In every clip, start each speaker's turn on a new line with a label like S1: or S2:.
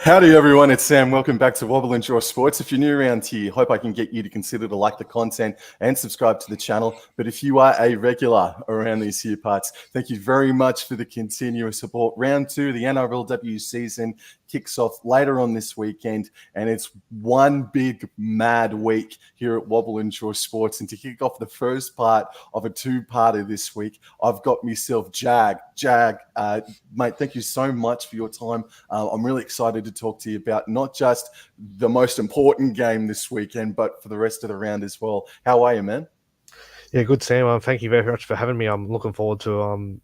S1: Howdy everyone, it's Sam. Welcome back to Wobble and Draw Sports. If you're new around here, hope I can get you to consider to like the content and subscribe to the channel. But if you are a regular around these here parts, thank you very much for the continuous support. Round 2 of the NRLW season kicks off later on this weekend, and it's one big mad week here at Wobble and Draw Sports. And to kick off the first part of a two-parter this week, I've got myself JAG. JAG, mate, thank you so much for your time. I'm really excited to talk to you about not just the most important game this weekend, but for the rest of the round as well. How are you, man?
S2: Yeah, good, Sam. Thank you very much for having me. I'm looking forward to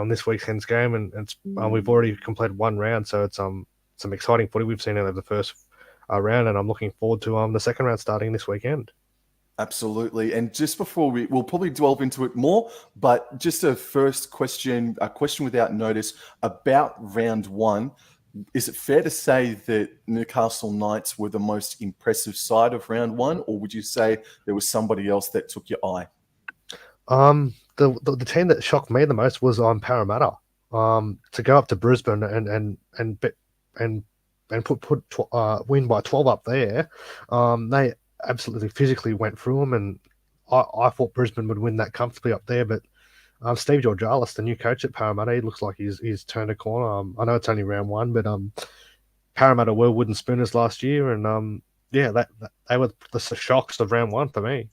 S2: this weekend's game, and it's we've already completed one round, so it's some exciting footy we've seen out of the first round, and I'm looking forward to the second round starting this weekend.
S1: Absolutely. And just before we'll probably delve into it more, but just a first question, a question without notice about round 1. Is it fair to say that Newcastle Knights were the most impressive side of round 1, or would you say there was somebody else that took your eye?
S2: The team that shocked me the most was Parramatta. To go up to Brisbane and win by 12 up there. They absolutely physically went through them, and I thought Brisbane would win that comfortably up there, but Steve Georgalis, the new coach at Parramatta, he looks like he's turned a corner. I know it's only round 1, but Parramatta were wooden spooners last year, and they were the shocks of round 1 for me.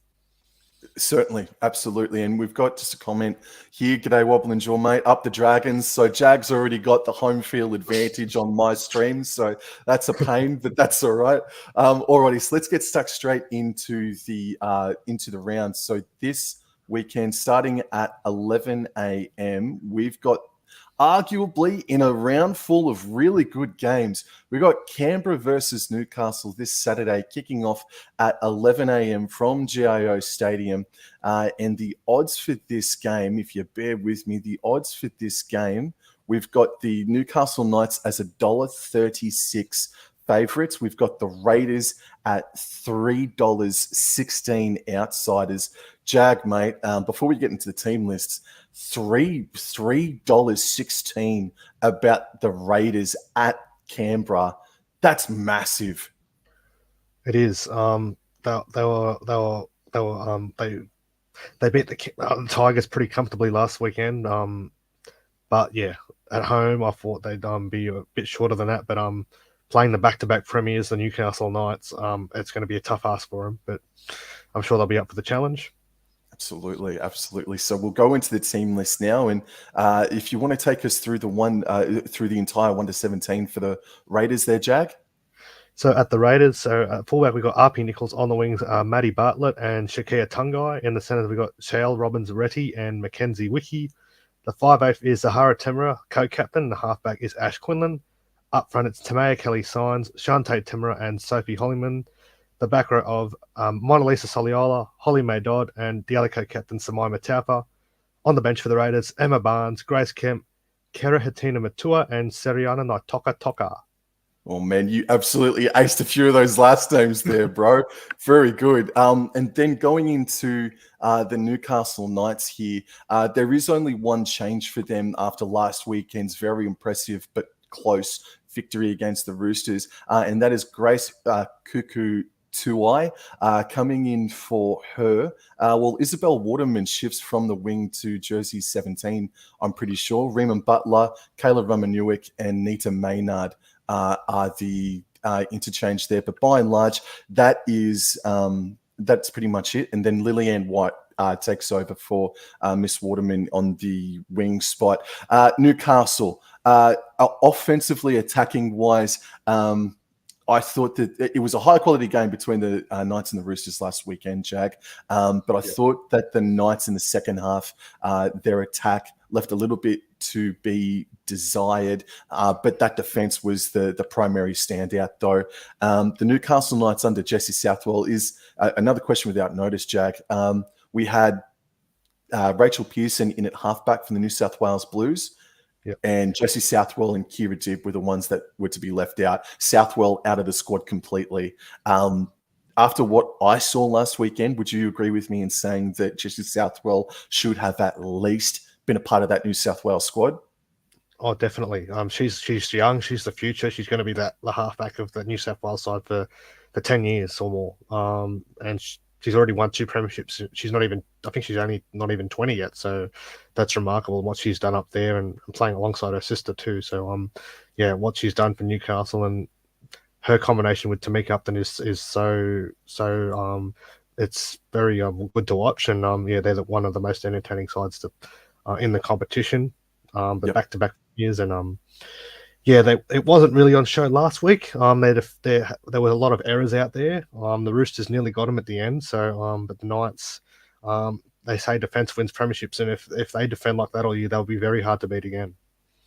S1: Certainly, absolutely. And we've got just a comment here. G'day, Wobble and Jaw, mate. Up the Dragons. So Jag's already got the home field advantage on my stream. So that's a pain, but that's all right. Alrighty, so let's get stuck straight into the round. So this weekend, starting at 11 a.m., we've got arguably in a round full of really good games. We've got Canberra versus Newcastle this Saturday, kicking off at 11 a.m. from GIO Stadium. And the odds for this game, if you bear with me, the odds for this game, we've got the Newcastle Knights as $1.36 favourites. We've got the Raiders at $3.16 outsiders. Jag, mate, before we get into the team lists, $3.16 about the Raiders at Canberra. That's massive.
S2: It is. They beat the Tigers pretty comfortably last weekend. But yeah, at home I thought they'd be a bit shorter than that. But playing the back-to-back premiers, the Newcastle Knights, it's going to be a tough ask for them. But I'm sure they'll be up for the challenge.
S1: Absolutely, absolutely. So we'll go into the team list now, and if you want to take us through through the entire 1 to 17 for the Raiders, there, Jag.
S2: So at the Raiders, fullback we got RP Nichols, on the wings, Matty Bartlett and Shakia Tungai. In the centre we got Shale Robbins-Retty and Mackenzie Wiki. The 5'8" is Zahara Temura, co-captain. The halfback is Ash Quinlan. Up front it's Tamaya Kelly-Signs, Shantae Temura and Sophie Hollyman. The back row of Mona Lisa Soliola, Holly Mae Dodd, and the other co-captain Samaima Taupa. On the bench for the Raiders, Emma Barnes, Grace Kemp, Kera Hatina Matua, and Seriana Naitoka Toka.
S1: Oh man, you absolutely aced a few of those last names there, bro. Very good. And then going into the Newcastle Knights here, there is only one change for them after last weekend's very impressive but close victory against the Roosters, and that is Grace Cuckoo Tuai coming in for her. Well, Isabel Waterman shifts from the wing to jersey 17, I'm pretty sure. Riemann Butler, Kayla Romanuik, and Nita Maynard are the interchange there. But by and large, that's pretty much it. And then Lillian White takes over for Miss Waterman on the wing spot. Newcastle, offensively, attacking wise, I thought that it was a high-quality game between the Knights and the Roosters last weekend, Jag. But I thought that the Knights in the second half, their attack left a little bit to be desired, but that defence was the primary standout, though. The Newcastle Knights under Jesse Southwell is another question without notice, Jag. We had Rachel Pearson in at halfback from the New South Wales Blues. Yep. And Jesse Southwell and Kira Dibb were the ones that were to be left out. Southwell out of the squad completely. After what I saw last weekend, would you agree with me in saying that Jesse Southwell should have at least been a part of that New South Wales squad?
S2: Oh, definitely. She's young. She's the future. She's going to be the halfback of the New South Wales side for 10 years or more. And she's already won 2 premierships. She's not even. I think she's only not even 20 yet. So that's remarkable what she's done up there, and playing alongside her sister too. So yeah, what she's done for Newcastle and her combination with Tamika Upton is it's very good to watch. And yeah, they're one of the most entertaining sides to in the competition. But
S1: Yep.
S2: back to back years, and yeah, it wasn't really on show last week. There were a lot of errors out there. The Roosters nearly got them at the end. So but the Knights, they say defense wins premierships, and if they defend like that all year, they'll be very hard to beat again.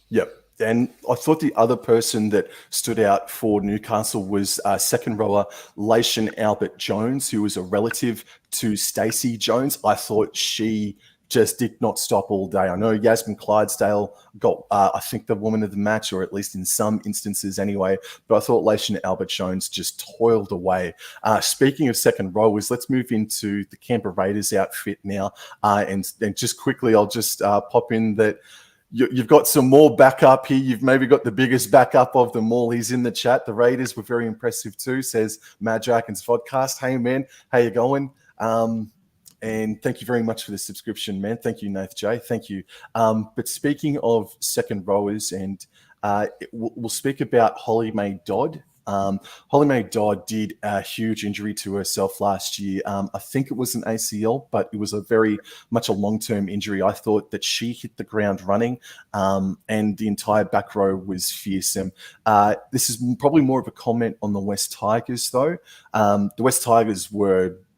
S1: Yep. And I thought the other person that stood out for Newcastle was second rower Laishan Albert Jones, who was a relative to Stacey Jones. I thought she just did not stop all day. I know Yasmin Clydesdale got, I think, the woman of the match, or at least in some instances anyway, but I thought Laishan Albert Jones just toiled away. Speaking of second rowers, let's move into the Canberra Raiders outfit now. And just quickly, I'll just pop in that you've got some more backup here. You've maybe got the biggest backup of them all. He's in the chat. The Raiders were very impressive too, says Mad Jarkin's Vodcast. Hey, man, how you going? And thank you very much for the subscription, man. Thank you, Nath J. Thank you. But speaking of second rowers, and we'll speak about Holly Mae Dodd. Holly Mae Dodd did a huge injury to herself last year. I think it was an ACL, but it was a very much a long-term injury. I thought that she hit the ground running, and the entire back row was fearsome. This is probably more of a comment on the West Tigers, though. The West Tigers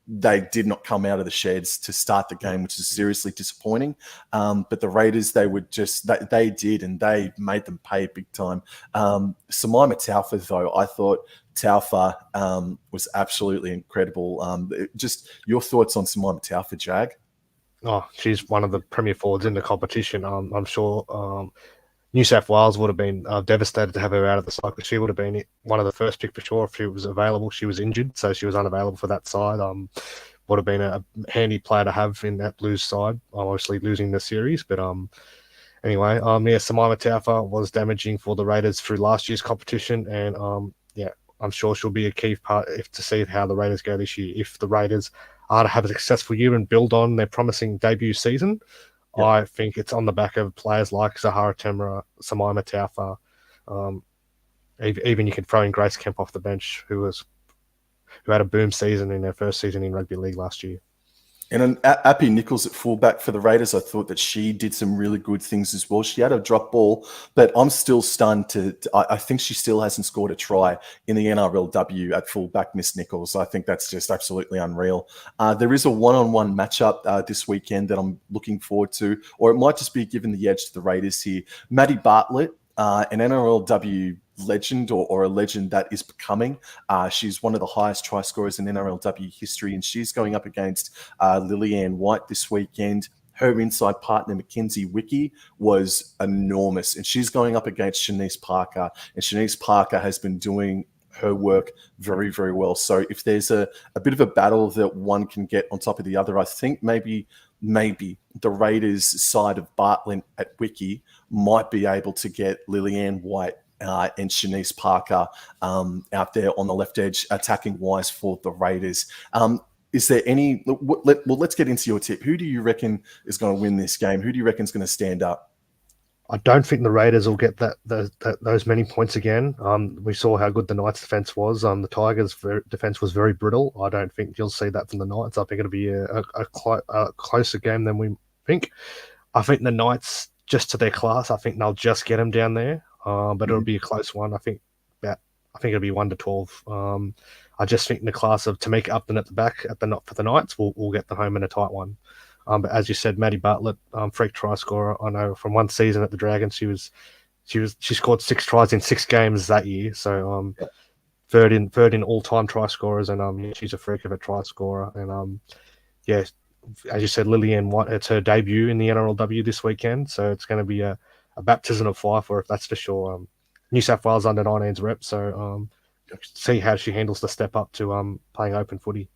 S1: they did not come out of the sheds to start the game, which is seriously disappointing. But the Raiders, they did, and they made them pay big time. Samaima Taufa, though, I thought Taufa was absolutely incredible. Just your thoughts on Samaima Taufa, Jag?
S2: Oh, she's one of the premier forwards in the competition. I'm sure New South Wales would have been devastated to have her out of the side, because she would have been one of the first pick for sure if she was available. She was injured, so she was unavailable for that side. Would have been a handy player to have in that Blues side, obviously losing the series. But anyway, yeah, Samaima Taufa was damaging for the Raiders through last year's competition, and yeah, I'm sure she'll be a key part to see how the Raiders go this year. If the Raiders are to have a successful year and build on their promising debut season, yep, I think it's on the back of players like Zahara Temra, Samaima Taufa. Even you can throw in Grace Kemp off the bench, who had a boom season in her first season in rugby league last year.
S1: And Appy Nichols at fullback for the Raiders, I thought that she did some really good things as well. She had a drop ball, but I'm still stunned I think she still hasn't scored a try in the NRLW at fullback, Miss Nichols. I think that's just absolutely unreal. There is a one-on-one matchup this weekend that I'm looking forward to, or it might just be giving the edge to the Raiders here. Maddie Bartlett, an NRLW legend, or a legend that is becoming. She's one of the highest try scorers in NRLW history, and she's going up against Lillian White this weekend. Her inside partner, Mackenzie Wickie, was enormous, and she's going up against Shanice Parker, and Shanice Parker has been doing her work very, very well. So if there's a bit of a battle that one can get on top of the other, I think maybe the Raiders side of Bartlett at Wickie might be able to get Lillian White and Shanice Parker out there on the left edge, attacking wise for the Raiders. Is there any? Let's get into your tip. Who do you reckon is going to win this game? Who do you reckon is going to stand up?
S2: I don't think the Raiders will get those many points again. We saw how good the Knights' defense was. The Tigers' defense was very brittle. I don't think you'll see that from the Knights. I think it'll be a closer game than we think. I think the Knights, just to their class, I think they'll just get them down there. But it'll be a close one. I think it'll be 1-12. I just think the class of Tamika Upton at the back for the Knights will get them home in a tight one. But as you said, Maddie Bartlett, freak try scorer. I know from one season at the Dragons, she scored 6 tries in 6 games that year. So third in all time try scorers, and she's a freak of a try scorer. And yeah, as you said, Lillian White, it's her debut in the NRLW this weekend, so it's going to be a baptism of fire for her, that's for sure. New South Wales under 19s rep, so see how she handles the step up to playing open footy.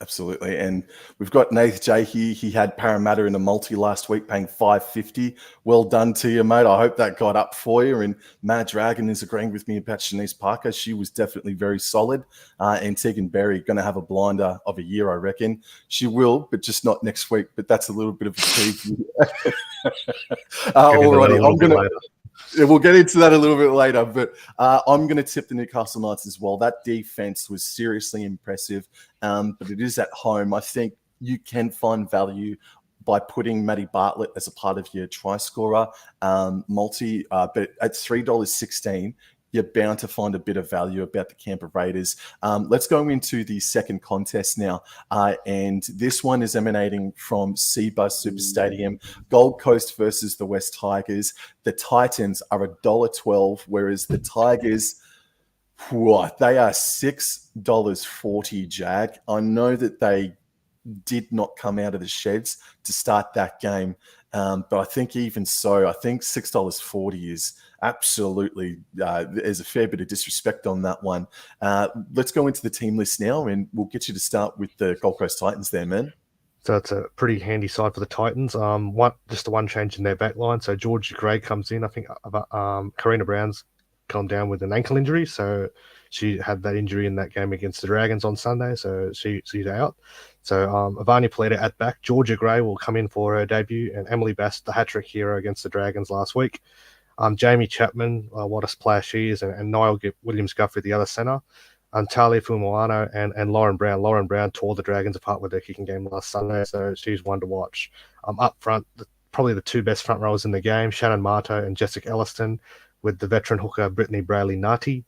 S1: Absolutely. And we've got Nath J here. He had Parramatta in a multi last week, paying $5.50. Well done to you, mate. I hope that got up for you. And Mad Dragon is agreeing with me about Shanice Parker. She was definitely very solid. And Tegan Berry going to have a blinder of a year, I reckon. She will, but just not next week. But that's a little bit of a preview. All righty. We'll get into that a little bit later, but I'm going to tip the Newcastle Knights as well. That defense was seriously impressive, but it is at home. I think you can find value by putting Maddie Bartlett as a part of your try scorer multi, but at $3.16, you're bound to find a bit of value about the Canberra Raiders. Let's go into the second contest now. And this one is emanating from Seabus Super Stadium. Gold Coast versus the West Tigers. The Titans are $1.12, whereas the Tigers, they are $6.40, Jag. I know that they did not come out of the sheds to start that game. But I think even so, I think $6.40 is absolutely, there's a fair bit of disrespect on that one. Let's go into the team list now, and we'll get you to start with the Gold Coast Titans there, man.
S2: So it's a pretty handy side for the Titans. Just the one change in their back line. So Georgia Gray comes in. I think Karina Brown's gone down with an ankle injury. So she had that injury in that game against the Dragons on Sunday. So she's out. So Ivania Polita at back. Georgia Gray will come in for her debut. And Emily Bass, the hat-trick hero against the Dragons last week. Jamie Chapman, what a player she is. And Niall Williams-Guthrie, the other centre. Talia Fumoano and Lauren Brown. Lauren Brown tore the Dragons apart with their kicking game last Sunday, so she's one to watch. Up front, probably the two best front rowers in the game, Shannon Marto and Jessica Elliston, with the veteran hooker Brittany Brayley-Nati.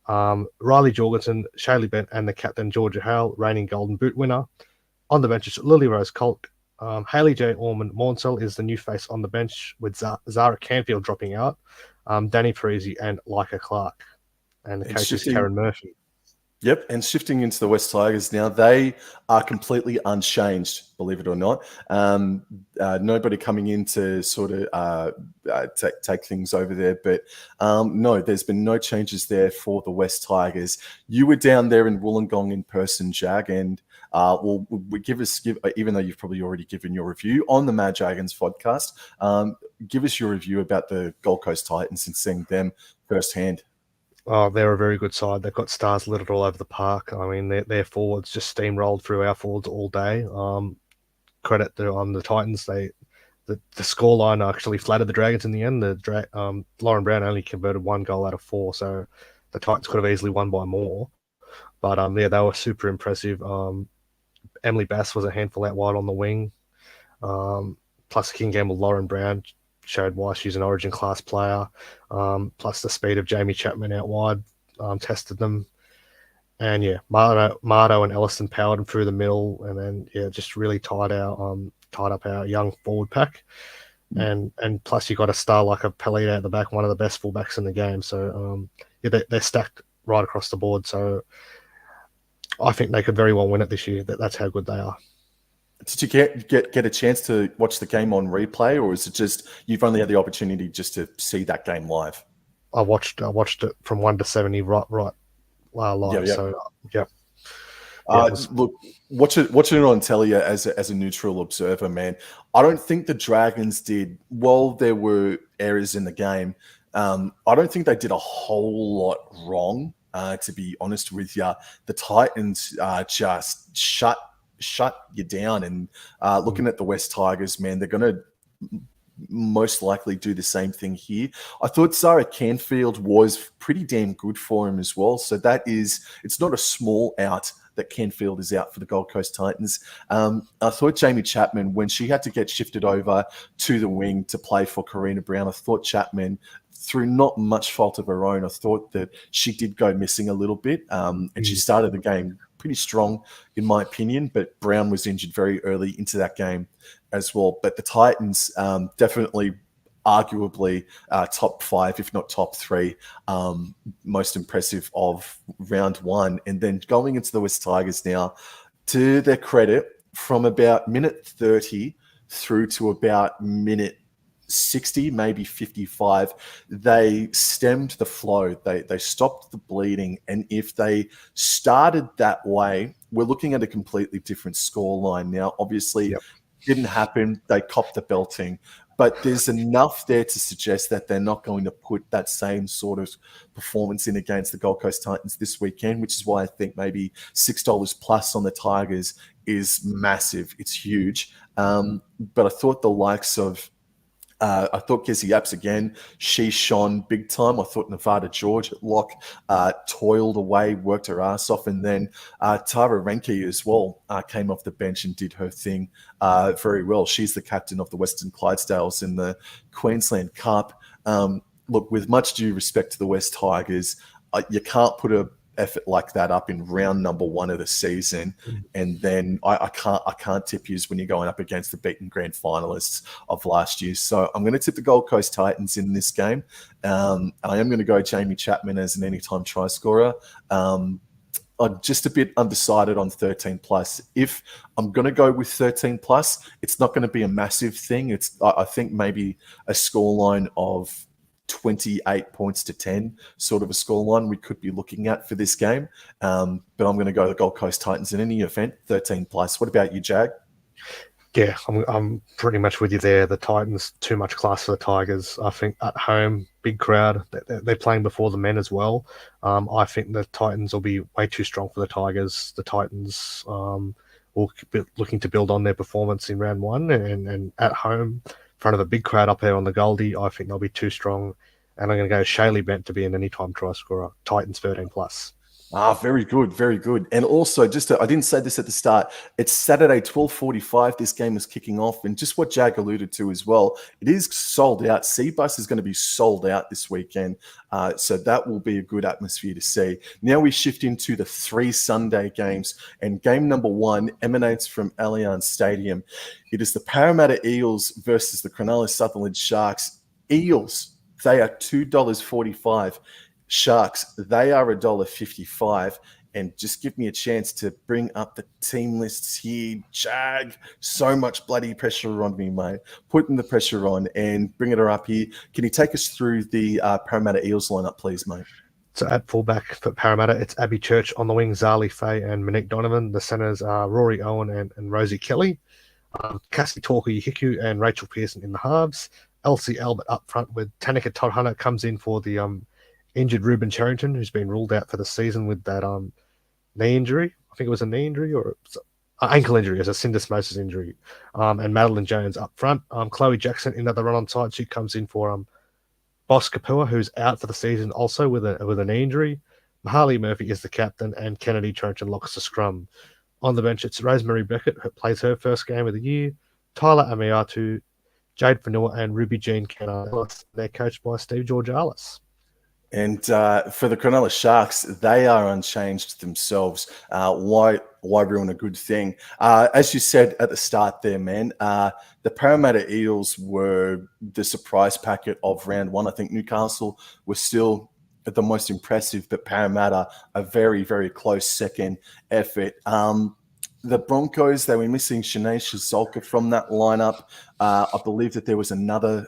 S2: Riley Jorgensen, Shaylee Bent, and the captain Georgia Hale, reigning Golden Boot winner. On the benches, Lily Rose Colt, Hayley J. Ormond-Maunsell is the new face on the bench, with Zara Canfield dropping out, Danny Parisi and Leica Clark. And the coach is Karen Murphy.
S1: Yep, and shifting into the West Tigers now, they are completely unchanged, believe it or not. Nobody coming in to sort of take things over there, but no, there's been no changes there for the West Tigers. You were down there in Wollongong in person, Jag, and even though you've probably already given your review on the Mad Dragons podcast, give us your review about the Gold Coast Titans and seeing them firsthand.
S2: Oh, they're a very good side. They've got stars littered all over the park. I mean, their forwards just steamrolled through our forwards all day. Credit on the Titans. The scoreline actually flattered the Dragons in the end. Lauren Brown only converted 1 goal out of 4, so the Titans could have easily won by more. But they were super impressive. Emily Bass was a handful out wide on the wing. Plus, the king game with Lauren Brown showed why she's an Origin class player. Plus the speed of Jamie Chapman out wide tested them. And yeah, Marto and Elliston powered them through the middle, and then just really tied up our young forward pack. And plus you got a star like a Pelita at the back, one of the best fullbacks in the game. So they're stacked right across the board. So I think they could very well win it this year. That's how good they are.
S1: Did you get a chance to watch the game on replay, or is it just you've only had the opportunity just to see that game live?
S2: I watched it from 1 to 70 right live.
S1: Yeah.
S2: So yeah.
S1: Look, watching it on telly as a neutral observer, man, I don't think the Dragons did. While there were errors in the game, I don't think they did a whole lot wrong. To be honest with you, the Titans just shut you down. And looking at the West Tigers, man, they're going to most likely do the same thing here. I thought Zara Canfield was pretty damn good for him as well. So it's not a small out that Canfield is out for the Gold Coast Titans. I thought Jamie Chapman, when she had to get shifted over to the wing to play for Karina Brown, I thought Chapman, through not much fault of her own, I thought that she did go missing a little bit. And she started the game pretty strong, in my opinion, but Brown was injured very early into that game as well. But the Titans definitely, arguably, top 5, if not top 3, most impressive of round 1. And then going into the West Tigers now, to their credit, from about minute 30 through to about minute 60, maybe 55, they stemmed the flow. They stopped the bleeding. And if they started that way we're looking at a completely different scoreline now. Obviously,
S2: Yep.
S1: didn't happen. They copped the belting. But there's enough there to suggest that they're not going to put that same sort of performance in against the Gold Coast Titans this weekend, which is why I think maybe $6 plus on the Tigers is massive. It's huge. But I thought the likes of I thought Kezzy Apps again, she shone big time. I thought Nevada George at lock toiled away, worked her ass off. And then Tara Renke as well came off the bench and did her thing very well. She's the captain of the Western Clydesdales in the Queensland Cup. Look, with much due respect to the West Tigers, you can't put a effort like that up in round number 1 of the season, and then I can't tip you when you're going up against the beaten grand finalists of last year. So I'm going to tip the Gold Coast Titans in this game. I am going to go Jamie Chapman as an anytime try scorer. I'm just a bit undecided on 13 plus. If I'm going to go with 13 plus, it's not going to be a massive thing. I think maybe a scoreline of 28 points to 10, sort of a scoreline we could be looking at for this game. But I'm going to go the Gold Coast Titans in any event, 13 plus. What about you, Jag?
S2: Yeah, I'm pretty much with you there. The Titans, too much class for the Tigers. I think at home, big crowd. They're playing before the men as well. I think the Titans will be way too strong for the Tigers. The Titans will be looking to build on their performance in round 1 and at home, in front of a big crowd up there on the Goldie. I think they'll be too strong. And I'm going to go Shaylee Bent to be an anytime try scorer. Titans 13 plus.
S1: Very good, very good. And also, I didn't say this at the start, it's Saturday, 12:45. This game is kicking off. And just what Jag alluded to as well, it is sold out. C-Bus is going to be sold out this weekend. So that will be a good atmosphere to see. Now we shift into the 3 Sunday games. And game number 1 emanates from Allianz Stadium. It is the Parramatta Eels versus the Cronulla Sutherland Sharks. Eels, they are $2.45. Sharks, they are $1.55. And just give me a chance to bring up the team lists here. Jag, so much bloody pressure on me, mate. Putting the pressure on and bringing her up here. Can you take us through the Parramatta Eels lineup, please, mate?
S2: So at fullback for Parramatta, it's Abby Church. On the wing, Zali Faye and Monique Donovan. The centres are Rory Owen and Rosie Kelly. Cassie Torku-Hiku and Rachel Pearson in the halves. Elsie Albert up front with Tanika Todhunter comes in for the injured Ruben Charrington, who's been ruled out for the season with that knee injury. I think it was a knee injury or ankle injury, as a syndesmosis injury. And Madeline Jones up front. Chloe Jackson in the run on side. She comes in for Boss Kapua, who's out for the season also with a knee injury. Mahali Murphy is the captain, and Kennedy Charrington locks the scrum. On the bench, it's Rosemary Beckett, who plays her first game of the year. Tyler Amiatu, Jade Fanua, and Ruby Jean Canales. They're coached by Steve Georgalis.
S1: And for the Cronulla Sharks, they are unchanged themselves. Why ruin a good thing? As you said at the start there, man, the Parramatta Eels were the surprise packet of round 1. I think Newcastle was still the most impressive, but Parramatta a very, very close second effort. The Broncos, they were missing Shanae Shazolka from that lineup. I believe that there was another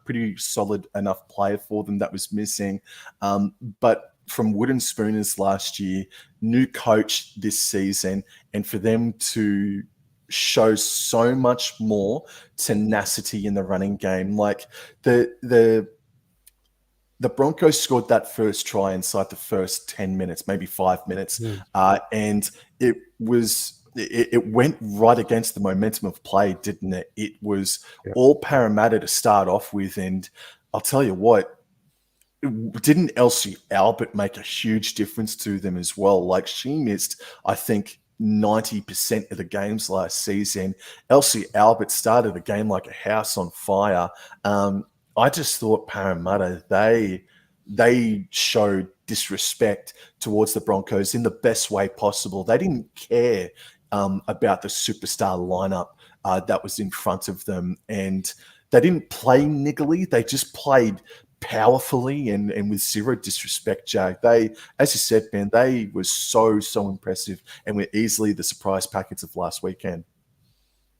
S1: pretty solid enough player for them that was missing. But from Wooden Spooners last year, new coach this season, and for them to show so much more tenacity in the running game. Like the Broncos scored that first try inside the first 10 minutes, maybe 5 minutes. And it went right against the momentum of play, didn't it? It was all Parramatta to start off with. And I'll tell you what, didn't Elsie Albert make a huge difference to them as well? Like, she missed, I think, 90% of the games last season. Elsie Albert started the game like a house on fire. I just thought Parramatta, they showed disrespect towards the Broncos in the best way possible. They didn't care about the superstar lineup that was in front of them, and they didn't play niggly. They just played powerfully and with zero disrespect, Jag. They, as you said, man, they were so impressive and were easily the surprise packets of last weekend.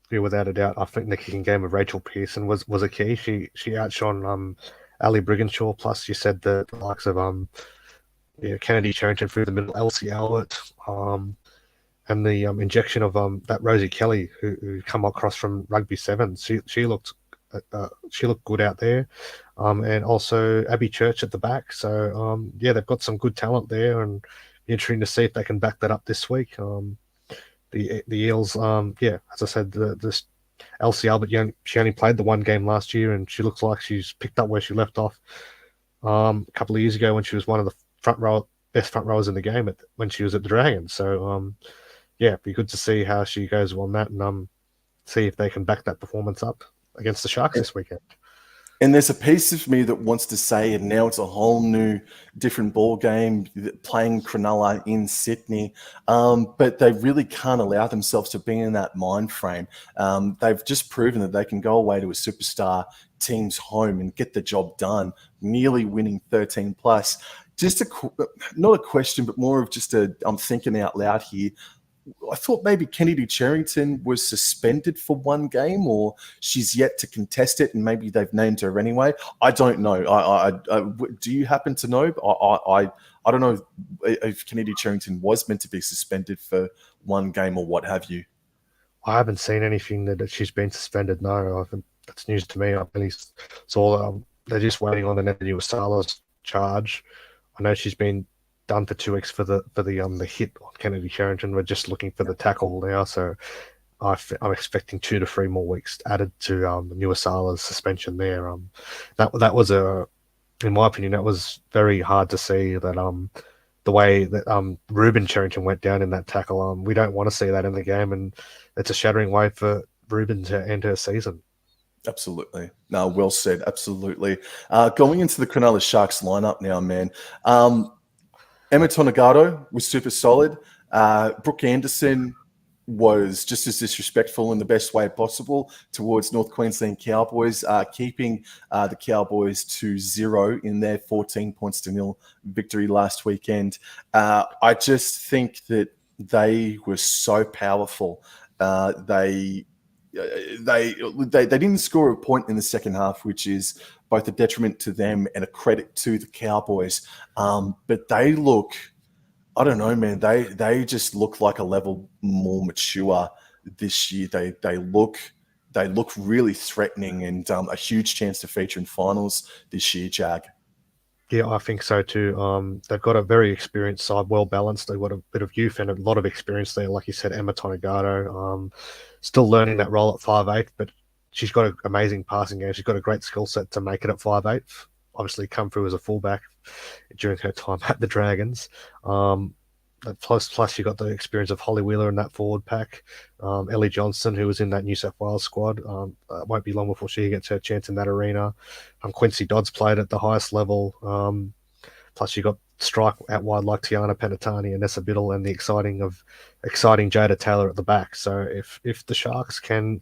S2: Yeah, without a doubt. I think the kicking game of Rachel Pearson was a key. She outshone Ali Brigginshaw. Plus, you said the likes of Kennedy Charrington through the middle, Elsie Albert, and the injection of that Rosie Kelly who come across from Rugby Sevens. She looked good out there, and also Abby Church at the back. So yeah, they've got some good talent there, and interesting to see if they can back that up this week. The Eels, yeah, as I said, the Elsie Albert, she only played the one game last year, and she looks like she's picked up where she left off a couple of years ago when she was one of the best front rowers in the game when she was at the Dragons. So yeah, it'd be good to see how she goes on that, and see if they can back that performance up against the Sharks this weekend.
S1: And there's a piece of me that wants to say, and now it's a whole new, different ball game playing Cronulla in Sydney, but they really can't allow themselves to be in that mind frame. They've just proven that they can go away to a superstar team's home and get the job done, nearly winning 13 plus. Just not a question, but more of just I'm thinking out loud here. I thought maybe Kennedy Cherrington was suspended for one game, or she's yet to contest it, and maybe they've named her anyway. I don't know. Do you happen to know? I don't know if Kennedy Cherrington was meant to be suspended for one game or what have you.
S2: I haven't seen anything that she's been suspended. No, that's news to me. I really saw they're just waiting on the Netanya Wasala's charge. I know she's been done for 2 weeks for the hit on Kennedy Cherrington. We're just looking for the tackle now, so I'm expecting 2 to 3 more weeks added to Nuasala's suspension there. That was in my opinion, that was very hard to see that the way that Ruben Cherrington went down in that tackle. We don't want to see that in the game, and it's a shattering way for Ruben to end her season.
S1: Absolutely. No, well said. Absolutely. Going into the Cronulla Sharks lineup now, man. Emma Tonegado was super solid. Brooke Anderson was just as disrespectful in the best way possible towards North Queensland Cowboys, keeping the Cowboys to 0 in their 14-0 victory last weekend. I just think that they were so powerful. They didn't score a point in the second half, which is both a detriment to them and a credit to the Cowboys. But they look, I don't know, man. They just look like a level more mature this year. They look really threatening, and a huge chance to feature in finals this year, Jag.
S2: Yeah, I think so too. They've got a very experienced side, well balanced. They've got a bit of youth and a lot of experience there. Like you said, Emma Tonegado, still learning that role at 5'8", but she's got an amazing passing game. She's got a great skill set to make it at 5'8". Obviously, come through as a fullback during her time at the Dragons. Plus, you got the experience of Holly Wheeler in that forward pack. Ellie Johnson, who was in that New South Wales squad, it won't be long before she gets her chance in that arena. Quincy Dodds played at the highest level. Plus, you got strike out wide like Tiana Penatani and Nessa Biddle, and the exciting Jada Taylor at the back. So if the Sharks can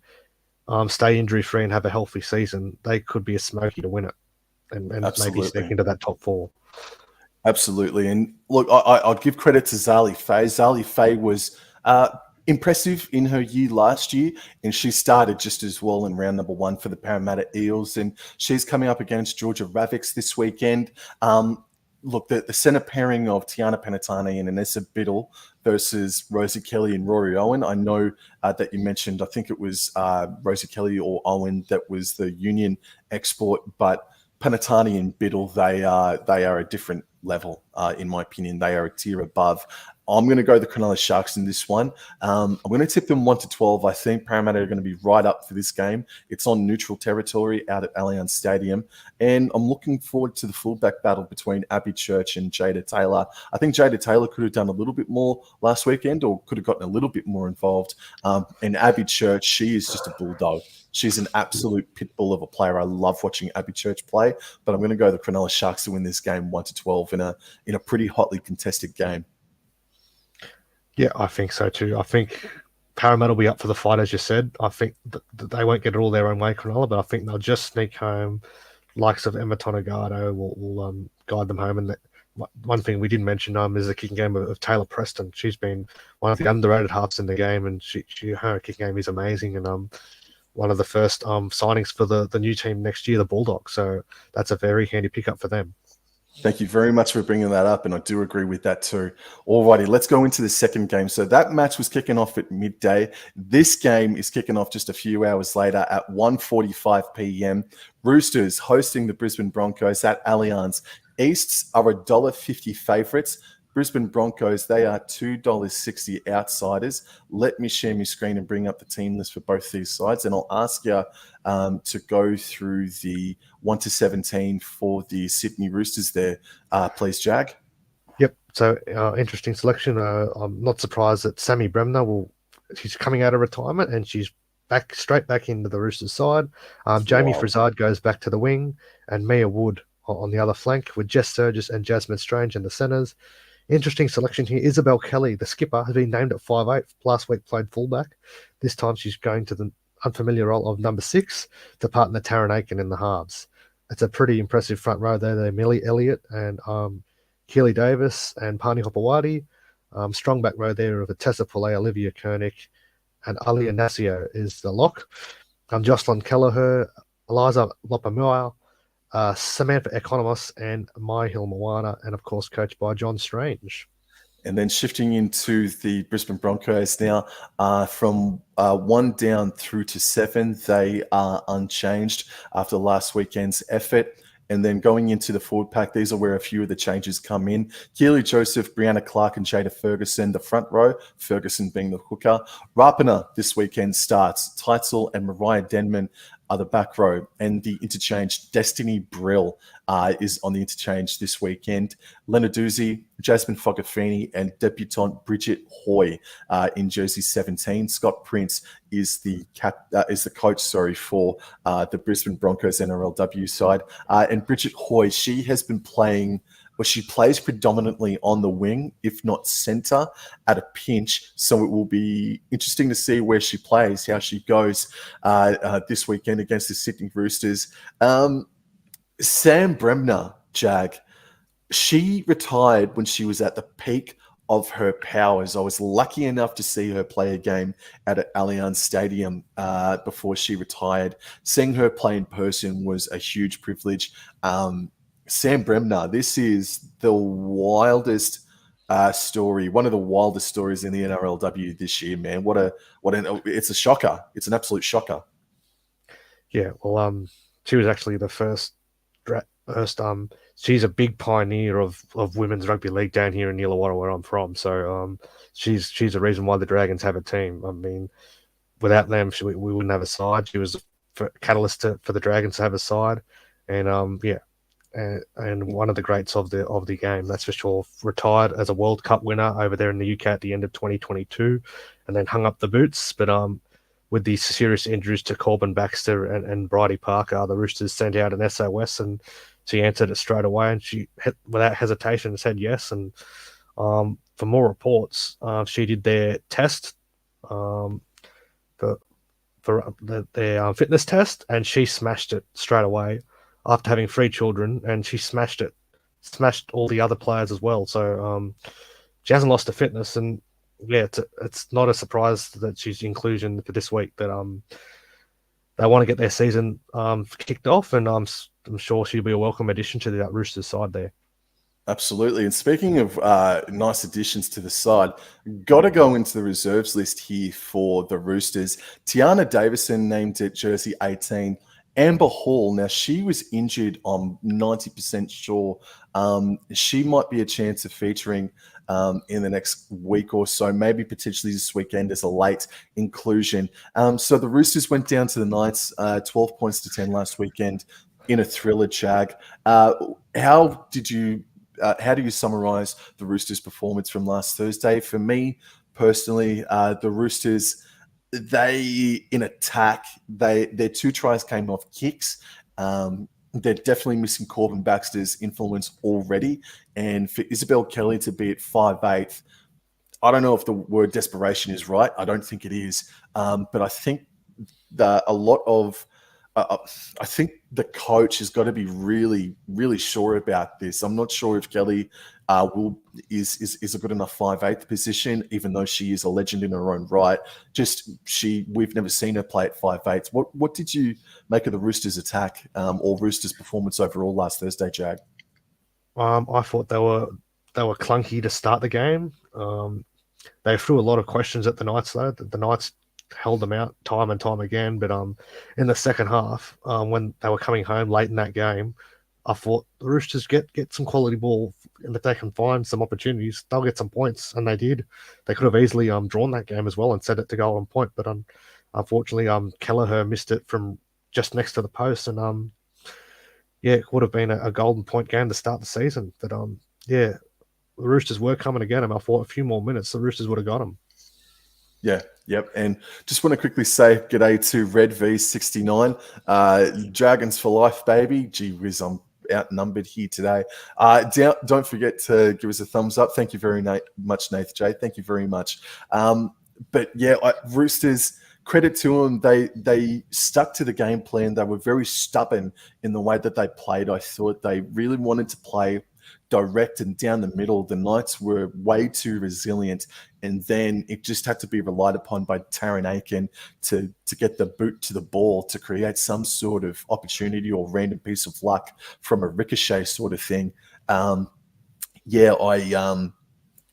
S2: stay injury free and have a healthy season, they could be a smoky to win it, and maybe sneak into that top 4.
S1: Absolutely. And look, I'll give credit to Zali Faye. Zali Faye was impressive in her year last year, and she started just as well in round number 1 for the Parramatta Eels. And she's coming up against Georgia Ravix this weekend. Look, the centre pairing of Tiana Penatani and Anessa Biddle versus Rosie Kelly and Rory Owen. I know that you mentioned, I think it was Rosie Kelly or Owen that was the Union export, but Penatani and Biddle, they are a different level, in my opinion. They are a tier above. I'm going to go the Cronulla Sharks in this one. I'm going to tip them 1-12. I think Parramatta are going to be right up for this game. It's on neutral territory out at Allianz Stadium. And I'm looking forward to the fullback battle between Abby Church and Jada Taylor. I think Jada Taylor could have done a little bit more last weekend, or could have gotten a little bit more involved. And Abby Church, she is just a bulldog. She's an absolute pit bull of a player. I love watching Abby Church play, but I'm going to go the Cronulla Sharks to win this game 1-12 in a pretty hotly contested game.
S2: Yeah, I think so too. I think Parramatta will be up for the fight, as you said. I think that they won't get it all their own way, Cronulla, but I think they'll just sneak home. Likes of Emma Tonegado will guide them home. And one thing we didn't mention is the kicking game of Taylor Preston. She's been one of the underrated halves in the game, and her kicking game is amazing. And one of the first signings for the new team next year, the Bulldogs. So that's a very handy pickup for them.
S1: Thank you very much for bringing that up, and I do agree with that too. Alrighty, let's go into the second game. So that match was kicking off at midday. This game is kicking off just a few hours later at 1:45 p.m. Roosters hosting the Brisbane Broncos at Allianz. Easts are $1.50 favourites. Brisbane Broncos, they are $2.60 outsiders. Let me share my screen and bring up the team list for both these sides, and I'll ask you to go through the 1 to 17 for the Sydney Roosters there, please, Jag.
S2: Yep. So interesting selection. I'm not surprised that Sammy Bremner she's coming out of retirement and she's straight back into the Roosters side. Jamie Frizzard goes back to the wing, and Mia Wood on the other flank with Jess Sturgis and Jasmine Strange in the centres. Interesting selection here. Isabel Kelly, the skipper, has been named at 5'8". Last week played fullback. This time she's going to the unfamiliar role of number 6 to partner Taryn Aiken in the halves. It's a pretty impressive front row there. They're Millie Elliott and Keely Davis and Pani Hopewadi. Strong back row there of Tessa Pillay, Olivia Koenig, and Alia Nasio is the lock. Jocelyn Kelleher, Eliza Lopamua, Samantha Economos, and Myhill Moana, and of course coached by John Strange.
S1: And then shifting into the Brisbane Broncos now, from 1 down through to 7, they are unchanged after last weekend's effort. And then going into the forward pack, these are where a few of the changes come in. Keely Joseph, Brianna Clark, and Jada Ferguson, the front row, Ferguson being the hooker. Rapana this weekend starts. Teitzel and Mariah Denman are the back row, and the interchange Destiny Brill is on the interchange this weekend. Lenarduzzi, Jasmine Fogafini, and debutante Bridget Hoy in jersey 17. Scott Prince is the coach, for the Brisbane Broncos NRLW side, and Bridget Hoy, she has been playing. Well, she plays predominantly on the wing, if not centre, at a pinch. So it will be interesting to see where she plays, how she goes this weekend against the Sydney Roosters. Sam Bremner, Jag, she retired when she was at the peak of her powers. I was lucky enough to see her play a game at Allianz Stadium before she retired. Seeing her play in person was a huge privilege. Sam Bremner, this is the wildest story, one of the wildest stories in the NRLW this year, man. It's a shocker. It's an absolute shocker.
S2: Yeah, well, she was actually the first. She's a big pioneer of women's rugby league down here in Illawarra, where I'm from. So she's the reason why the Dragons have a team. I mean, without them, we wouldn't have a side. She was a catalyst for the Dragons to have a side, and and one of the greats of the game, that's for sure. Retired as a World Cup winner over there in the UK at the end of 2022, and then hung up the boots. But with the serious injuries to Corbin Baxter and Bridie Parker, the Roosters sent out an SOS, and she answered it straight away, and she, without hesitation, said yes. And for more reports, she did their test for their fitness test, and she smashed it straight away after having 3 children, and she smashed all the other players as well. So she hasn't lost her fitness, and yeah, it's not a surprise that she's inclusion for this week. That they want to get their season kicked off, and I'm sure she'll be a welcome addition to that Roosters side there.
S1: Absolutely. And speaking of nice additions to the side, got to go into the reserves list here for the Roosters. Tiana Davison named at jersey 18. Amber Hall, now she was injured, I'm 90% sure. She might be a chance of featuring in the next week or so, maybe potentially this weekend as a late inclusion. So the Roosters went down to the Knights, 12 points to 10 last weekend in a thriller, Jag. How do you summarize the Roosters' performance from last Thursday? For me personally, the Roosters, they in attack, their 2 tries came off kicks. They're definitely missing Corbin Baxter's influence already. And for Isabel Kelly to be at 5'8", I don't know if the word desperation is right. I don't think it is. But I think that I think the coach has got to be really, really sure about this. I'm not sure if Kelly is a good enough 5'8" position, even though she is a legend in her own right. We've never seen her play at 5'8". What did you make of the Roosters' attack or Roosters' performance overall last Thursday, Jag?
S2: I thought they were clunky to start the game. They threw a lot of questions at the Knights though. The Knights held them out time and time again. But in the second half, when they were coming home late in that game, I thought the Roosters get some quality ball, and if they can find some opportunities, they'll get some points, and they did. They could have easily drawn that game as well and set it to go on point, but unfortunately, Kelleher missed it from just next to the post, and yeah, it would have been a golden point game to start the season. But yeah, the Roosters were coming to get him. I thought a few more minutes, the Roosters would have got him.
S1: Yeah, yep. And just want to quickly say g'day to Red V69. Dragons for life, baby. Gee whiz, I'm outnumbered here today. Don't forget to give us a thumbs up. Thank you very much, Nath J. Thank you very much. But yeah, Roosters, credit to them. They stuck to the game plan. They were very stubborn in the way that they played. I thought they really wanted to play direct and down the middle. The Knights were way too resilient, and then it just had to be relied upon by Taron Aiken to get the boot to the ball to create some sort of opportunity or random piece of luck from a ricochet sort of thing.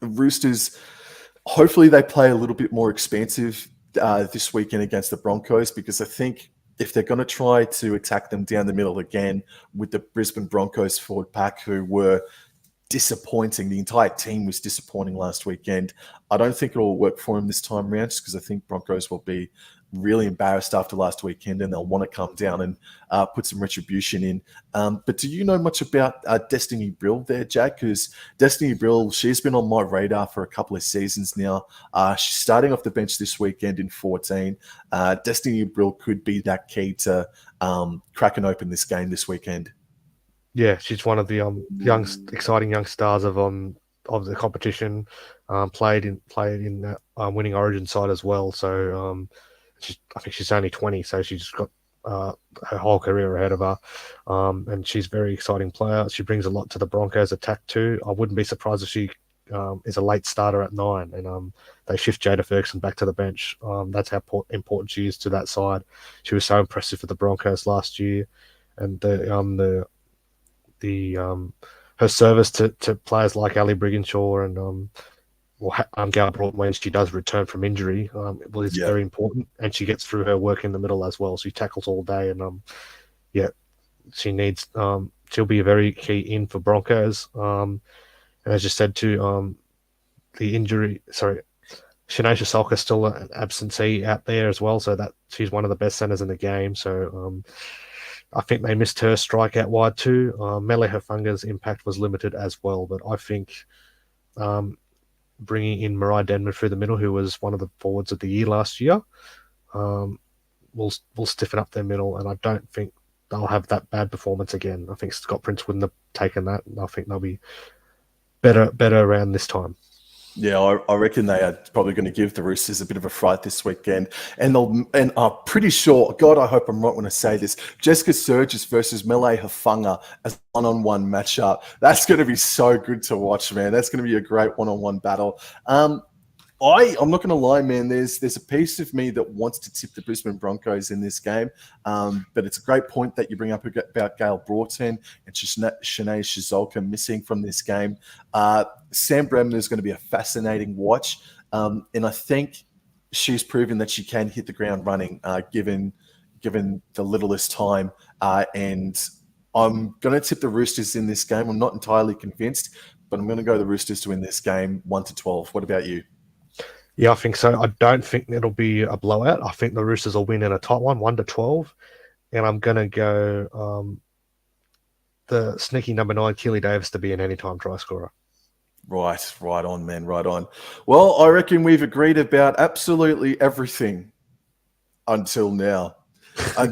S1: Roosters, hopefully they play a little bit more expansive this weekend against the Broncos, because I think if they're going to try to attack them down the middle again with the Brisbane Broncos forward pack, who were disappointing, the entire team was disappointing last weekend, I don't think it'll work for him this time around, just because I think Broncos will be really embarrassed after last weekend, and they'll want to come down and put some retribution in. But do you know much about Destiny Brill there, Jack? Because Destiny Brill, she's been on my radar for a couple of seasons now. She's starting off the bench this weekend in 14. Destiny Brill could be that key to cracking open this game this weekend.
S2: Yeah, she's one of the exciting young stars of the competition. Played in that winning Origin side as well. So I think she's only 20, so she's got her whole career ahead of her. And she's a very exciting player. She brings a lot to the Broncos attack too. I wouldn't be surprised if she is a late starter at 9, and they shift Jada Ferguson back to the bench. That's how important she is to that side. She was so impressive for the Broncos last year, and her service to players like Ali Brigginshaw and Gal Broughton when she does return from injury is very important, and she gets through her work in the middle as well. She tackles all day, and she needs she'll be a very key in for Broncos. And as you said too, the injury, Shanae Salk is still an absentee out there as well, so that she's one of the best centers in the game. So I think they missed her strike out wide too. Mele Hafunga's impact was limited as well, but I think bringing in Mariah Denman through the middle, who was one of the forwards of the year last year, will stiffen up their middle, and I don't think they'll have that bad performance again. I think Scott Prince wouldn't have taken that, and I think they'll be better around this time.
S1: Yeah, I reckon they are probably going to give the Roosters a bit of a fright this weekend. And I'm pretty sure, God, I hope I'm right when I say this, Jessica Sturgis versus Mele Hafunga as a one-on-one matchup. That's going to be so good to watch, man. That's going to be a great one-on-one battle. I'm not going to lie, man. There's a piece of me that wants to tip the Brisbane Broncos in this game, but it's a great point that you bring up about Gail Broughton and Shanae Shizolka missing from this game. Sam Bremner is going to be a fascinating watch, and I think she's proven that she can hit the ground running, given the littlest time. And I'm going to tip the Roosters in this game. I'm not entirely convinced, but I'm going to go the Roosters to win this game 1-12. What about you?
S2: Yeah, I think so. I don't think it'll be a blowout. I think the Roosters will win in a tight one, 1-12. And I'm going to go the sneaky number 9, Keely Davis, to be an anytime try scorer.
S1: Right on, man, right on. Well, I reckon we've agreed about absolutely everything until now. The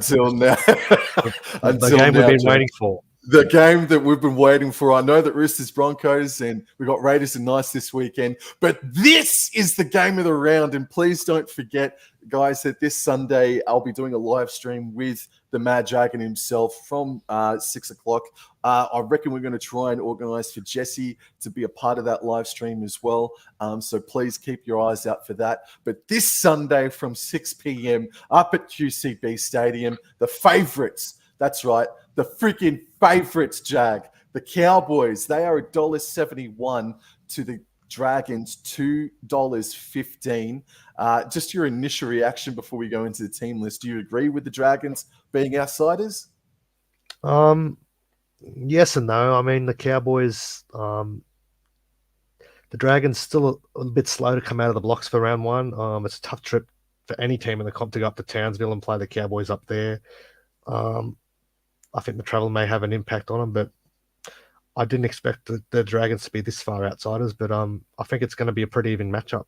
S2: game we've been waiting for.
S1: The game that we've been waiting for. I know that Roosters Broncos and we've got Raiders and Knights this weekend, but this is the game of the round. And please don't forget, guys, that this Sunday I'll be doing a live stream with the Mad Dragon himself from 6 o'clock. I reckon we're going to try and organize for Jesse to be a part of that live stream as well. So please keep your eyes out for that. But this Sunday from 6 p.m. up at QCB Stadium, the favourites, that's right, the freaking favourites, Jag, The Cowboys, they are $1.71 to the Dragons, $2.15. Just your initial reaction before we go into the team list. Do you agree with the Dragons being outsiders?
S2: Yes and no. I mean, the Cowboys, the Dragons still a bit slow to come out of the blocks for round one. It's a tough trip for any team in the comp to go up to Townsville and play the Cowboys up there. I think the travel may have an impact on them, but I didn't expect the Dragons to be this far outsiders. But I think it's going to be a pretty even matchup.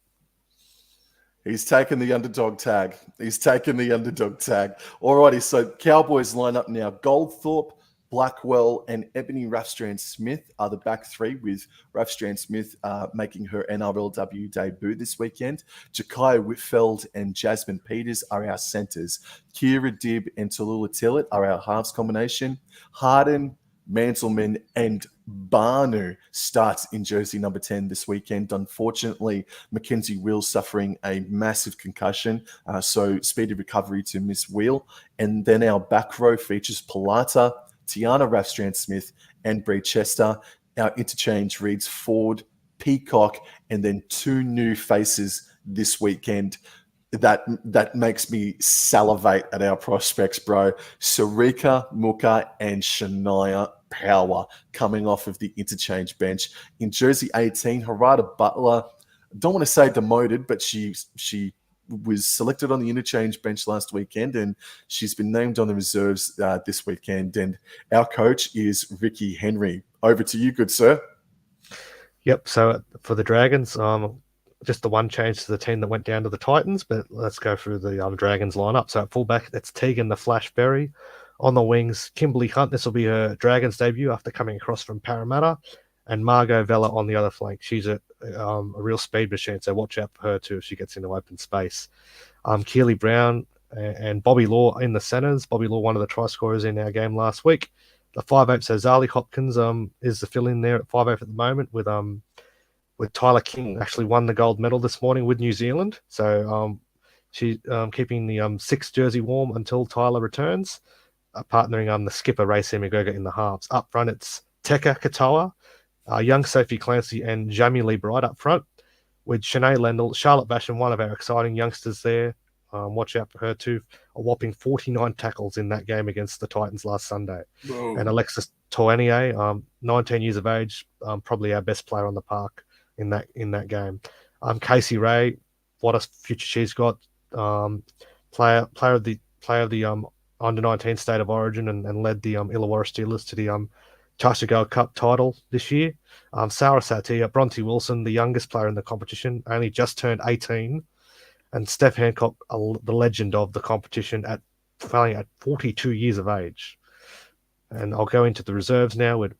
S1: He's taken the underdog tag. Alrighty, so Cowboys line up now. Goldthorpe, Blackwell, and Ebony Rathstrand-Smith are the back three, with Rathstrand-Smith making her NRLW debut this weekend. Jakaya Whitfeld and Jasmine Peters are our centres. Kira Dibb and Tallulah Tillett are our halves combination. Harden, Mantleman, and Barnu starts in jersey number 10 this weekend. Unfortunately, Mackenzie Wheel suffering a massive concussion, so speedy recovery to Miss Wheel. And then our back row features Pilata, Tiana Rathstrand-Smith, and Bree Chester. Our interchange reads Ford, Peacock, and then two new faces this weekend. That makes me salivate at our prospects, bro. Sarika Muka and Shania Power coming off of the interchange bench. In jersey 18, Harada Butler, don't want to say demoted, but she was selected on the interchange bench last weekend, and she's been named on the reserves this weekend. And our coach is Ricky Henry. Over to you, good sir.
S2: Yep. So for the Dragons, just the one change to the team that went down to the Titans, but let's go through the Dragons lineup. So at fullback, that's Tegan the Flash Berry. On the wings, Kimberly Hunt. This will be her Dragons debut after coming across from Parramatta. And Margot Vella on the other flank. She's a real speed machine, so watch out for her too if she gets into open space. Keely Brown and Bobby Law in the centres. Bobby Law, one of the try scorers in our game last week. The 5'8", so Zali Hopkins is the fill-in there at 5'8" at the moment with Tyler King. Actually won the gold medal this morning with New Zealand. So she's keeping the 6 jersey warm until Tyler returns, partnering the skipper Racey McGregor in the halves. Up front, it's Teka Katoa, young Sophie Clancy, and Jamie Lee Bright up front, with Shanae Lendl, Charlotte Basham, one of our exciting youngsters there. Watch out for her too. A whopping 49 tackles in that game against the Titans last Sunday. Whoa. And Alexis Toenier, 19 years of age, probably our best player on the park in that game. Casey Ray, what a future she's got. Player of the under 19 State of Origin and led the Illawarra Steelers to the Tasha Gold Cup title this year. Sarah Satia, Bronte Wilson, the youngest player in the competition, only just turned 18. And Steph Hancock, the legend of the competition, playing at 42 years of age. And I'll go into the reserves now with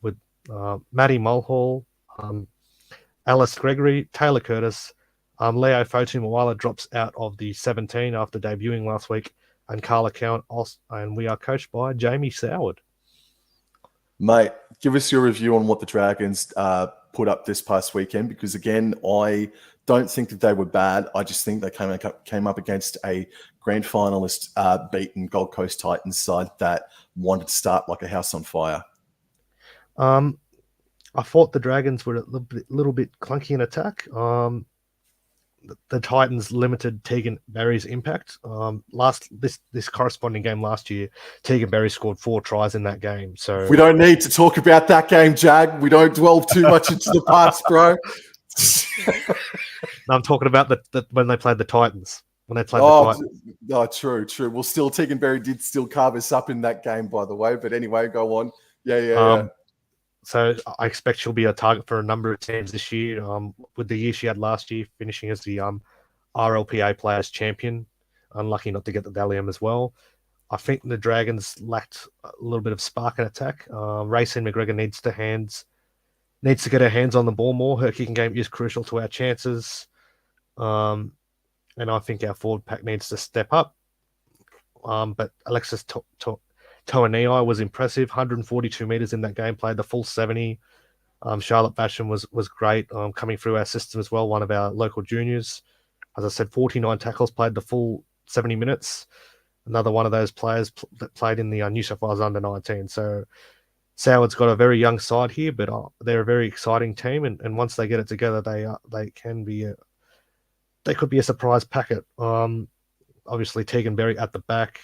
S2: Maddie Mulhall, Alice Gregory, Taylor Curtis, Leo Fotu-Mawala drops out of the 17 after debuting last week, and Carla Cowan, and we are coached by Jamie Soward.
S1: Mate, give us your review on what the Dragons put up this past weekend, because again, I don't think that they were bad. I just think they came up against a grand finalist beaten Gold Coast Titans side that wanted to start like a house on fire.
S2: I thought the Dragons were a little bit clunky in attack. The Titans limited Tegan Berry's impact. This corresponding game last year, Tegan Berry scored 4 tries in that game. So
S1: we don't need to talk about that game, Jag. We don't dwell too much into the past, bro.
S2: I'm talking about when they played the Titans. When they played
S1: the
S2: Titans.
S1: Oh, true. Well, still, Tegan Berry did still carve us up in that game, by the way. But anyway, go on. Yeah.
S2: So I expect she'll be a target for a number of teams this year. With the year she had last year, finishing as the RLPA Players Champion. Unlucky not to get the Valium as well. I think the Dragons lacked a little bit of spark in attack. Racine McGregor needs to get her hands on the ball more. Her kicking game is crucial to our chances. And I think our forward pack needs to step up. But Alexis Toanei was impressive, 142 meters in that game, played the full 70. Charlotte Basham was great, coming through our system as well, one of our local juniors. As I said, 49 tackles, played the full 70 minutes. Another one of those players that played in the New South Wales under 19. So Soward's got a very young side here, but they're a very exciting team, and once they get it together, they could be a surprise packet. Obviously Tegan Berry at the back,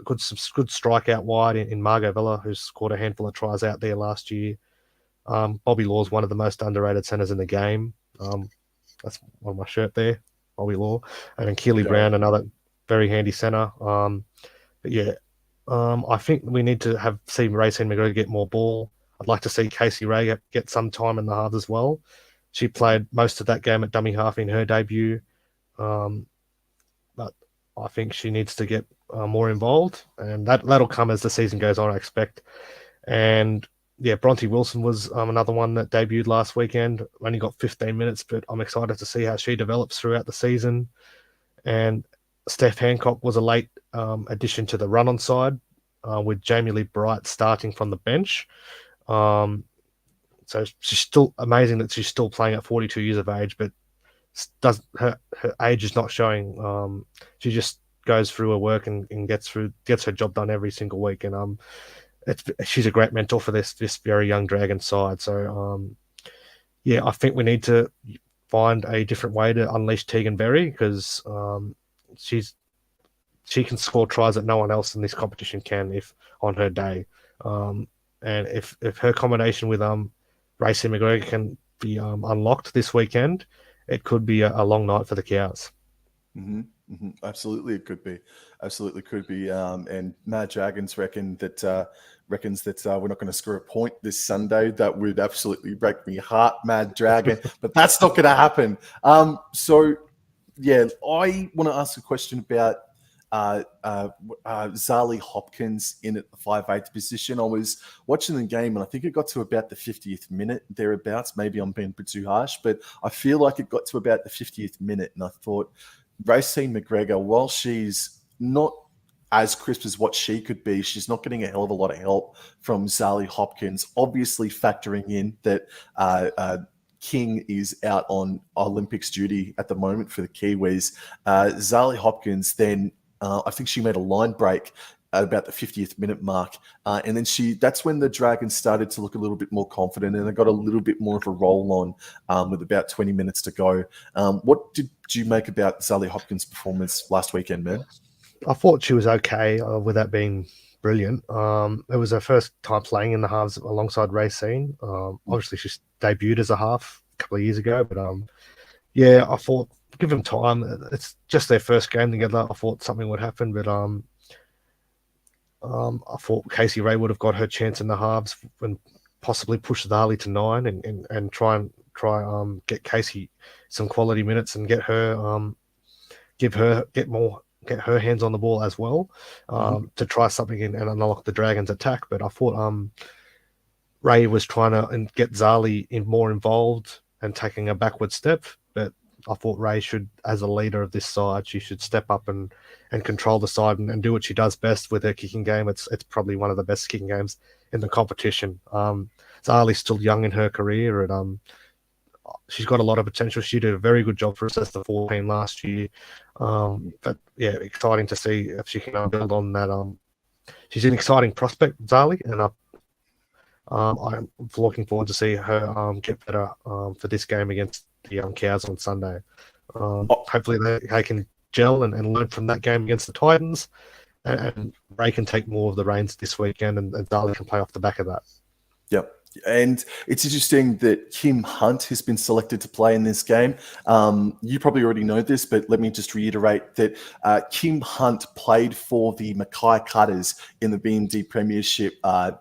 S2: good strike out wide in Margot Vella, who's scored a handful of tries out there last year. Bobby Law's one of the most underrated centers in the game. That's on my shirt there, Bobby Law, and then Keely Brown, another very handy center. But yeah, I think we need to see Racine McGregor get more ball. I'd like to see Casey Ray get some time in the halves as well. She played most of that game at dummy half in her debut, but I think she needs to get more involved, and that'll come as the season goes on, I expect. And yeah, Bronte Wilson was another one that debuted last weekend. Only got 15 minutes, but I'm excited to see how she develops throughout the season. And Steph Hancock was a late addition to the run-on side, with Jamie Lee Bright starting from the bench. So she's still amazing that she's still playing at 42 years of age, but her age is not showing. She just goes through her work and gets her job done every single week. And she's a great mentor for this very young Dragon side. So yeah, I think we need to find a different way to unleash Tegan Berry, because she can score tries that no one else in this competition can if on her day. And if her combination with Racing McGregor can be unlocked this weekend, it could be a long night for the Cows.
S1: Mm-hmm. Mm-hmm. Absolutely, it could be. Absolutely could be. And Mad Dragons reckons that we're not going to score a point this Sunday. That would absolutely break me heart, Mad Dragon. But that's not going to happen. So, yeah, I want to ask a question about Zali Hopkins in at the 5'8" position. I was watching the game, and I think it got to about the 50th minute, thereabouts. Maybe I'm being a bit too harsh, but I feel like it got to about the 50th minute, and I thought, Racine McGregor, while she's not as crisp as what she could be, she's not getting a hell of a lot of help from Zali Hopkins. Obviously, factoring in that King is out on Olympics duty at the moment for the Kiwis. Zali Hopkins then, I think she made a line break at about the 50th minute mark. And then that's when the Dragons started to look a little bit more confident, and they got a little bit more of a roll on with about 20 minutes to go. What did you make about Zali Hopkins' performance last weekend, man?
S2: I thought she was okay without being brilliant. It was her first time playing in the halves alongside Racine. Obviously, she debuted as a half a couple of years ago, but yeah, I thought give them time. It's just their first game together. I thought something would happen, but I thought Casey Ray would have got her chance in the halves and possibly push Zali to 9 and try get Casey some quality minutes and get her get her hands on the ball as well, to try something and unlock the Dragons' attack. But I thought Ray was trying to get Zali more involved and taking a backward step. But I thought Ray should, as a leader of this side, she should step up and control the side and do what she does best with her kicking game. It's probably one of the best kicking games in the competition. Zali's still young in her career, and she's got a lot of potential. She did a very good job for us as the 14 last year. But yeah, exciting to see if she can build on that. She's an exciting prospect, Zali, and I'm looking forward to see her get better for this game against the Cows on Sunday. Hopefully they can gel and learn from that game against the Titans, and Ray can take more of the reins this weekend, and Zali can play off the back of that.
S1: Yep. And it's interesting that Kim Hunt has been selected to play in this game. You probably already know this, but let me just reiterate that Kim Hunt played for the Mackay Cutters in the BMD Premiership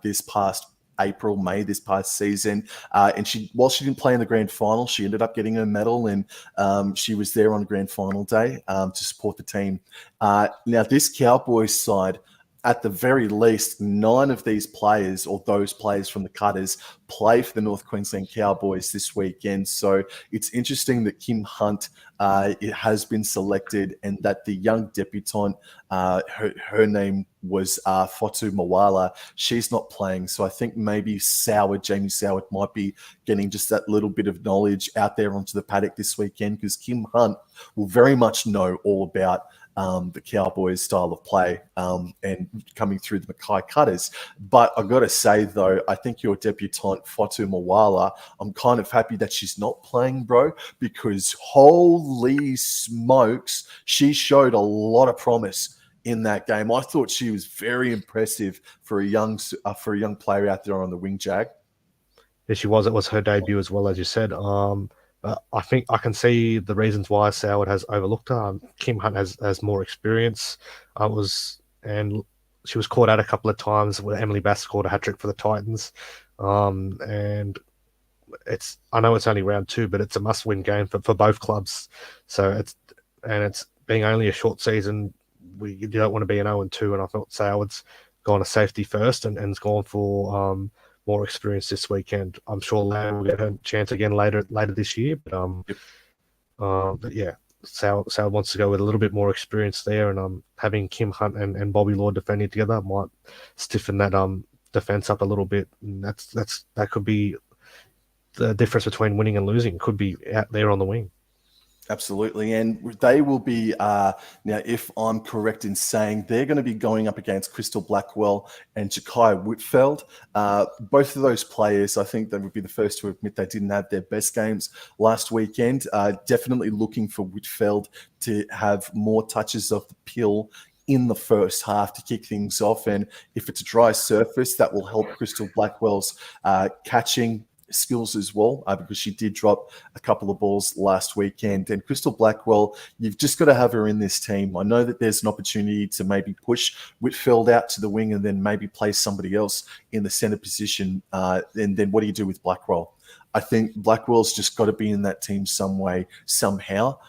S1: this past May this past season, and while she didn't play in the grand final, she ended up getting her medal, and she was there on grand final day to support the team. Now, this Cowboys side, at the very least, 9 of these players, or those players from the Cutters, play for the North Queensland Cowboys this weekend. So it's interesting that Kim Hunt has been selected, and that the young debutante, her name was Fotu Mawala, she's not playing. So I think maybe Jamie Soward might be getting just that little bit of knowledge out there onto the paddock this weekend, because Kim Hunt will very much know all about the Cowboys' style of play and coming through the Mackay Cutters. But I've got to say, though, I think your debutant, Fatu Mawala, I'm kind of happy that she's not playing, bro, because holy smokes, she showed a lot of promise in that game. I thought she was very impressive for a young player out there on the wing, Jag.
S2: Yeah, she was. It was her debut as well, as you said. But I think I can see the reasons why Soward has overlooked her. Kim Hunt has more experience. And she was caught out a couple of times when Emily Bass scored a hat trick for the Titans. And I know it's only round 2, but it's a must-win game for both clubs. So it's being only a short season. You don't want to be an 0-2, and I thought Soward's gone to safety first and has gone for more experience this weekend. I'm sure Lamb will get her chance again later this year, but yeah, Soward wants to go with a little bit more experience there, and having Kim Hunt and Bobby Law defending together might stiffen that defense up a little bit, and that could be the difference between winning and losing. Could be out there on the wing.
S1: Absolutely. And they will be, now, if I'm correct in saying, they're going to be going up against Crystal Blackwell and Jakai Whitfeld. Both of those players, I think they would be the first to admit they didn't have their best games last weekend. Definitely looking for Whitfeld to have more touches of the pill in the first half to kick things off. And if it's a dry surface, that will help Crystal Blackwell's catching skills as well, because she did drop a couple of balls last weekend. And Crystal Blackwell, you've just got to have her in this team. I know that there's an opportunity to maybe push Whitfield out to the wing and then maybe play somebody else in the center position. And then what do you do with Blackwell? I think Blackwell's just got to be in that team some way, somehow.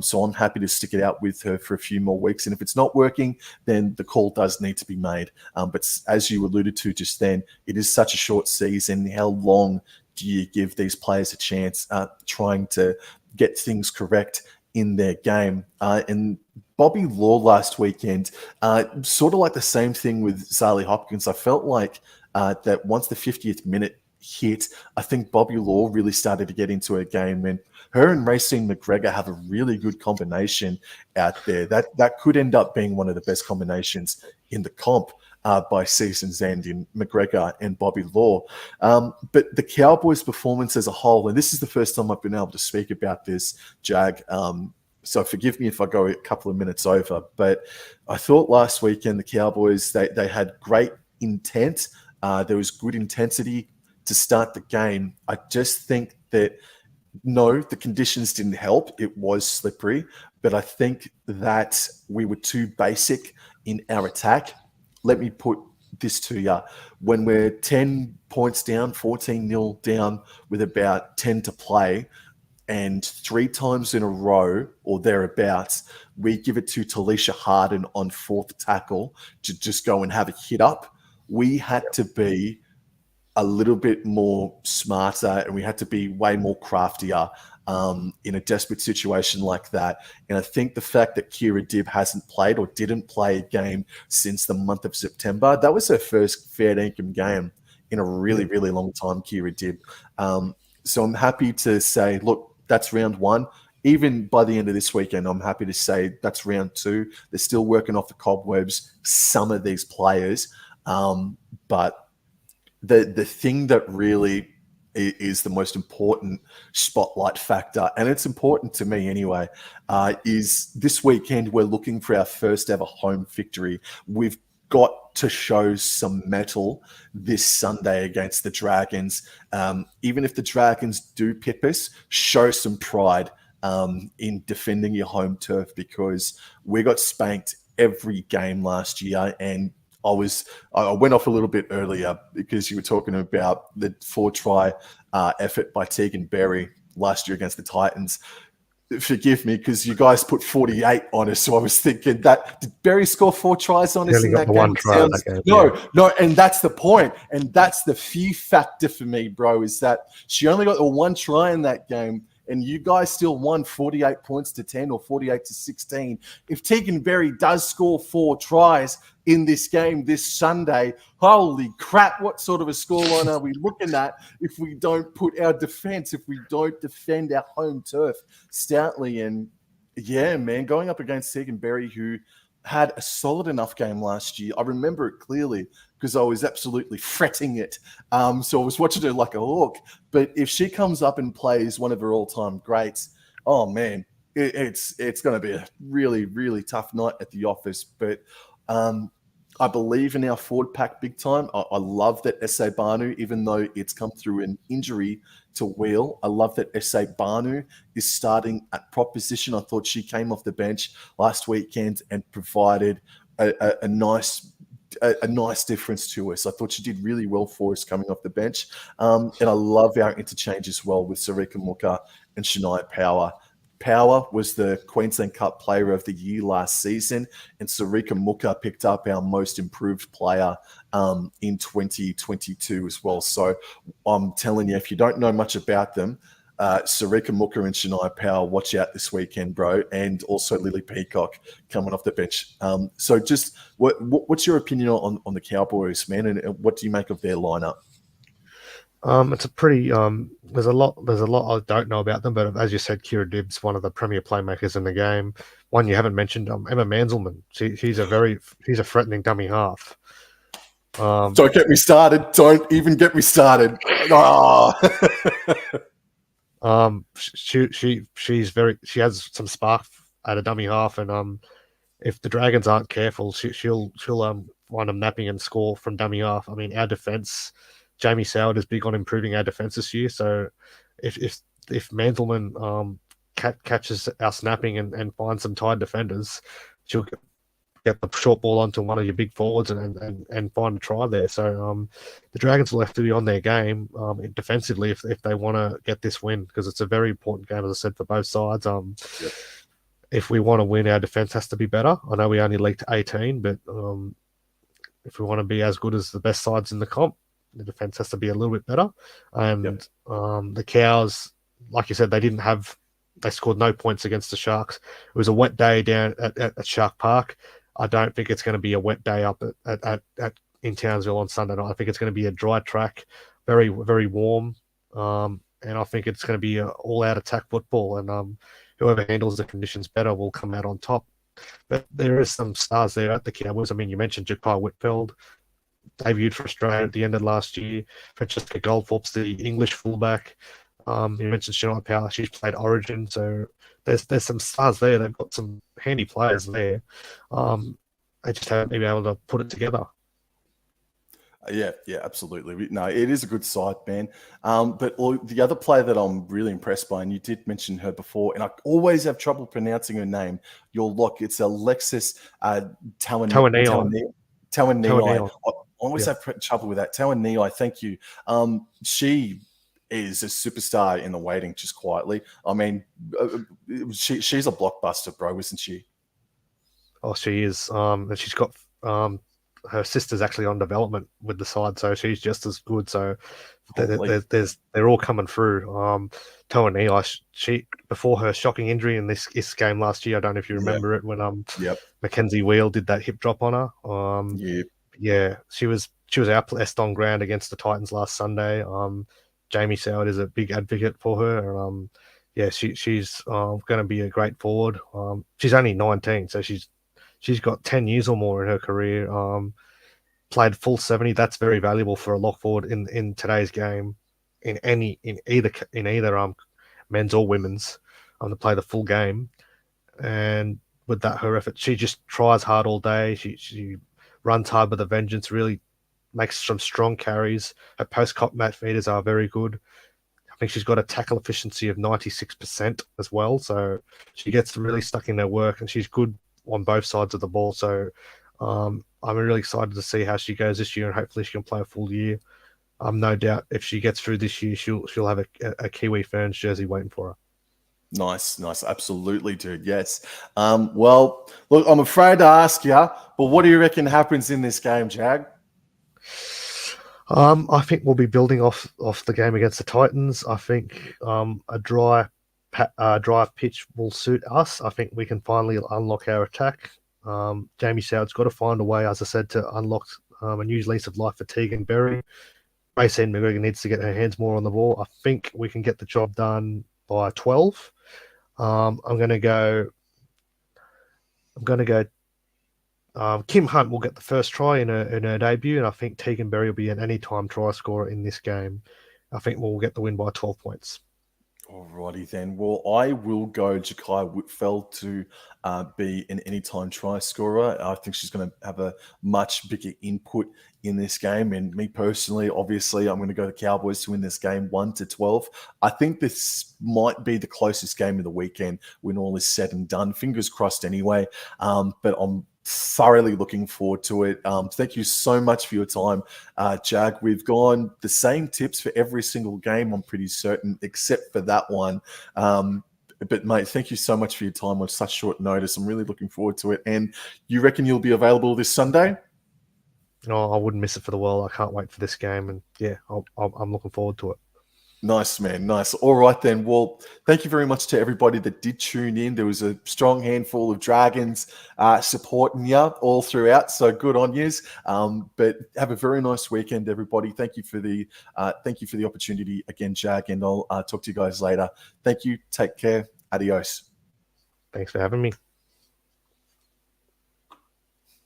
S1: So I'm happy to stick it out with her for a few more weeks. And if it's not working, then the call does need to be made. But as you alluded to just then, it is such a short season. How long do you give these players a chance trying to get things correct in their game? And Bobby Law last weekend, sort of like the same thing with Zali Hopkins. I felt like that once the 50th minute hit, I think Bobby Law really started to get into her game, and her and Racine McGregor have a really good combination out there. That could end up being one of the best combinations in the comp by season's end, in McGregor and Bobby Law. But the Cowboys' performance as a whole, and this is the first time I've been able to speak about this, Jag, so forgive me if I go a couple of minutes over, but I thought last weekend the Cowboys, they had great intent. There was good intensity to start the game. I just think that, no, the conditions didn't help. It was slippery, but I think that we were too basic in our attack. Let me put this to you. When we're 10 points down, 14-0 down with about 10 to play, and 3 times in a row or thereabouts, we give it to Talisha Harden on 4th tackle to just go and have a hit up. We had to be a little bit more smarter, and we had to be way more craftier in a desperate situation like that. And I think the fact that Kira Dibb hasn't played or didn't play a game since the month of September, that was her first fair income game in a really, really long time, Kira Dibb. So I'm happy to say, look, that's round 1. Even by the end of this weekend, I'm happy to say that's round 2. They're still working off the cobwebs, some of these players. But the thing that really is the most important spotlight factor, and it's important to me anyway, is this weekend we're looking for our first ever home victory. We've got to show some mettle this Sunday against the Dragons. Even if the Dragons do pip us, show some pride in defending your home turf, because we got spanked every game last year. And I went off a little bit earlier because you were talking about the 4-try effort by Tegan Berry last year against the Titans. Forgive me, because you guys put 48 on us, so I was thinking, that did Berry score 4 tries on us in that game?
S2: One try in that game.
S1: No, and that's the point, and that's the few factor for me, bro, is that she only got the 1 try in that game, and you guys still won 48 points to 10 or 48 to 16. If Tegan Berry does score 4 tries in this game this Sunday, holy crap, what sort of a scoreline are we looking at if we don't put our defense, if we don't defend our home turf stoutly? And Yeah, man, going up against Tegan Berry, who had a solid enough game last year. I remember it clearly because I was absolutely fretting it. So I was watching her like a hawk. But if she comes up and plays one of her all-time greats, oh man, it's going to be a really, really tough night at the office. But um, I believe in our forward pack big time. I love that S.A. Banu, even though it's come through an injury to Wheel. I love that S.A. Banu is starting at prop position. I thought she came off the bench last weekend and provided a nice difference to us. I thought she did really well for us coming off the bench. And I love our interchange as well with Sarika Muka and Shania Power. Power was the Queensland Cup Player of the Year last season, and Sarika Muka picked up our most improved player in 2022 as well. So I'm telling you, if you don't know much about them, Sarika Muka and Shania Power, watch out this weekend, bro. And also Lily Peacock coming off the bench. So just what's your opinion on the Cowboys, man? And what do you make of their lineup?
S2: It's a pretty there's a lot I don't know about them, but as you said, Kira Dibbs, one of the premier playmakers in the game. One you haven't mentioned, Emma Manzelman. She's a threatening dummy half.
S1: Don't get me started. Don't even get me started. Oh.
S2: She has some spark at a dummy half, and if the Dragons aren't careful, she'll wind up napping and score from dummy half. I mean, our defense. Jamie Soward is big on improving our defense this year. So if Mantelman catches our snapping and finds some tired defenders, she'll get the short ball onto one of your big forwards and find a try there. So the Dragons will have to be on their game defensively if they want to get this win, because it's a very important game, as I said, for both sides.
S1: Yep.
S2: If we want to win, our defense has to be better. I know we only leaked 18, but if we want to be as good as the best sides in the comp, the defense has to be a little bit better. And the Cows, like you said, they scored no points against the Sharks. It was a wet day down at Shark Park. I don't think it's going to be a wet day up in Townsville on Sunday night. I think it's going to be a dry track, very, very warm. And I think it's going to be an all-out attack football. And whoever handles the conditions better will come out on top. But there is some stars there at the Cowboys. I mean, you mentioned Jakai Whitfield, debuted for Australia at the end of last year. Francesca Goldthorpe's the English fullback. You mentioned Shania Power. She's played Origin, so there's some stars there. They've got some handy players there. They just haven't been able to put it together.
S1: Yeah, absolutely. No, it is a good side, man. But the other player that I'm really impressed by, and you did mention her before, and I always have trouble pronouncing her name. Your lock, it's Alexis Tawanei. I always have trouble with that. Tawanei, thank you. She is a superstar in the waiting, just quietly. I mean, she's a blockbuster, bro, isn't she?
S2: Oh, she is. And she's got her sister's actually on development with the side, so she's just as good. So they're all coming through. Tawanei, she before her shocking injury in this game last year, I don't know if you remember it when Mackenzie Wheel did that hip drop on her. Yeah, she was outplaced on ground against the Titans last Sunday. Jamie Soward is a big advocate for her. And, she's going to be a great forward. She's only 19, so she's got 10 years or more in her career. Played full 70. That's very valuable for a lock forward in today's game, in either men's or women's, to play the full game. And with that, her effort, she just tries hard all day. She runs hard with a vengeance, really makes some strong carries. Her post-cop match meters are very good. I think she's got a tackle efficiency of 96% as well. So she gets really stuck in her work, and she's good on both sides of the ball. So I'm really excited to see how she goes this year, and hopefully she can play a full year. No doubt if she gets through this year, she'll have a Kiwi Ferns jersey waiting for her.
S1: Nice. Absolutely, dude. Yes. Well, look, I'm afraid to ask you, but what do you reckon happens in this game, Jag?
S2: I think we'll be building off the game against the Titans. I think a dry pitch will suit us. I think we can finally unlock our attack. Jamie Soward's got to find a way, as I said, to unlock a new lease of life for Tegan Berry. Racine McGregor needs to get her hands more on the ball. I think we can get the job done by 12. I'm going to go I'm going to go. Kim Hunt will get the first try in her debut, and I think Tegan Berry will be an anytime try scorer in this game. I think we'll get the win by 12 points.
S1: Alrighty then. Well, I will go Jakai Whitfeld to be an anytime try scorer. I think she's going to have a much bigger input in this game. And me personally, obviously, I'm going to go the Cowboys to win this game 1-12. I think this might be the closest game of the weekend when all is said and done. Fingers crossed anyway. But I'm thoroughly looking forward to it. Thank you so much for your time, Jag. We've gone the same tips for every single game, I'm pretty certain, except for that one. But mate, thank you so much for your time on such short notice. I'm really looking forward to it. And you reckon you'll be available this Sunday?
S2: Oh, I wouldn't miss it for the world. I can't wait for this game, and yeah, I'm looking forward to it.
S1: Nice, man. Nice. All right, then. Well, thank you very much to everybody that did tune in. There was a strong handful of Dragons supporting you all throughout. So good on yous. But have a very nice weekend, everybody. Thank you for the opportunity again, Jag, and I'll talk to you guys later. Thank you. Take care. Adios.
S2: Thanks for having me.